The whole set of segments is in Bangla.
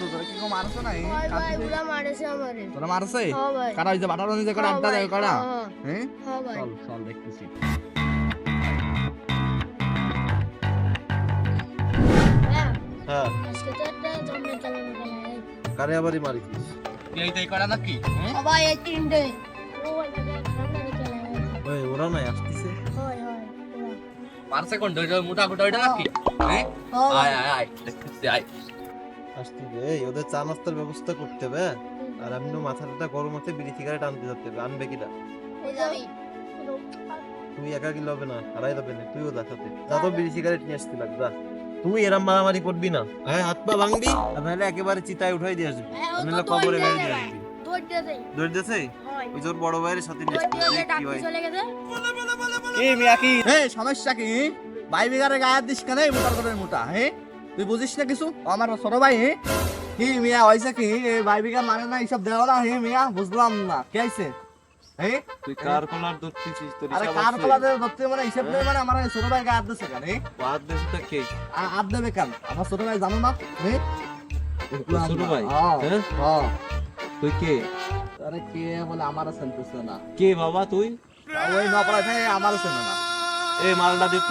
তো তোরা কি কো মারছ না ভাই পুরা মারছে আমারে তোরা মারছে হ্যাঁ ভাই কারা হইছে বাটার নিজে করে আড্ডা দেয় কারা হ্যাঁ হ্যাঁ ভাই চল চল দেখতেছি হ্যাঁ আজকে তো একটা জন্মে খেলা কারে আবারই মারিস তুই এইটাই করা নাকি সবাই এই তিনটে ও জন্মে খেলা ওই ওরা নাই আসতেছে হয় হয় মারছে কোন ধরে মোটা মোটা ওইটা নাকি হ্যাঁ আয় আয় আয় দেখতেছি আয় আসতেছে এই ওদের চা নাস্তার ব্যবস্থা করতে হবে আর আমিও মাথাটা গরম আছে বিড়ি সিগারেট আনতে যেতে হবে আনবে কিনা ওই যাবি তুই একা কি লবে না হারাই লবে না তুইও যা সাথে যা তো বিড়ি সিগারেট নিয়ে আসতে লাগ যা তুই এরম মারামারি করবি না হ্যাঁ হাত পা ভাঙবি আর নাহলে একেবারে চিতায় উঠাই দিয়ে আসবি নাহলে কবরে গাড়ি দিয়ে আসবি দৌড় দিয়েছে ওই জোর বড় ভাইয়ের সাথে নিয়ে আসতে কি হয় কি মিয়া কি এই সমস্যা কি ভাই বিগারে গায়ে দিস কেন এই মোটার করে মোটা হ্যাঁ তুই বুঝিস না কিছু আমার ছোট ভাই কি মিয়া হইছে কি এই ভাই বিঘা মানে না এইসব দেওয়া না হে মিয়া বুঝলাম না কি আইছে হ্যাঁ তুই কার কোলার ধরতেছিস তোর আরে হিসাব কার আছে কলা ধরতে মানে হিসাব নেই মানে আমার ছোট ভাই গায়ে হাত দিছে কেন বাদ দেশ তো কে হাত দেবে কেন আমার ছোট ভাই জানো না হ্যাঁ ছোট ভাই হ্যাঁ হ্যাঁ হ্যাঁ তুই কে আরে কে বলে আমার শুনতেছে না কে বাবা তুই ওই নপড়া থাকে আমার শুনে না এই মালটা দিত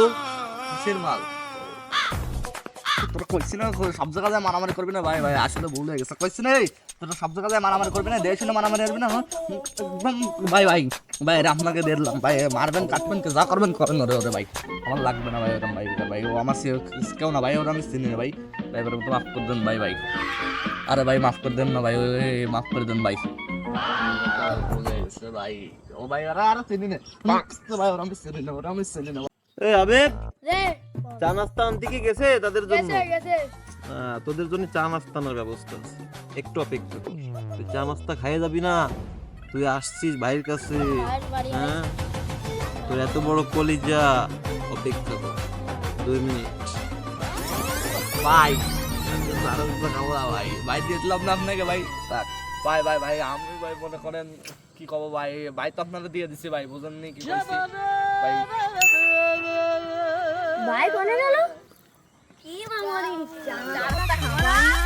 কিসের মাল তোরা কইছি না সব জায়গায় মারামারি করবি না ভাই ভাই আসলে ভুল হয়ে গেছে কইছি না রে তোরা সব জায়গায় মারামারি করবি না দেশ মারামারি করবি না একদম ভাই ভাই ভাই আপনাকে দেখলাম ভাই মারবেন কাটবেন যা করবেন করেন ওরে ওরে ভাই আমার লাগবে না ভাই ওরকম ভাই ভাই ও আমার কেউ না ভাই ওরা আমি চিনি না ভাই ভাই এবার তো মাফ করে দেন ভাই ভাই আরে ভাই মাফ করে দেন না ভাই মাফ করে দেন ভাই ভাই ও ভাই আরে আরে চিনি না ভাই ওরা আমি চিনি না ওরা আমি চিনি না এই আবেদ রে চা নাস্তা আনতে কি গেছে তাদের জন্য গেছে গেছে তোদের জন্য চা নাস্তা আনার ব্যবস্থা আছে একটু অপেক্ষা কর তুই চা নাস্তা খাইয়ে যাবি না তুই আসছিস ভাইয়ের কাছে ভাইয়ের বাড়ি হ্যাঁ তোর এত বড় কলিজা অপেক্ষা কর 2 মিনিট ভাই ভাই ভাই দিলাম না আপনাকে ভাই ভাই ভাই ভাই আমি ভাই মনে করেন কি কব ভাই ভাই তো আপনারা দিয়ে দিছি ভাই বুঝেননি কি কইছি ভাই ভাই কোনে গেল কি মামারি চাটা খাওয়া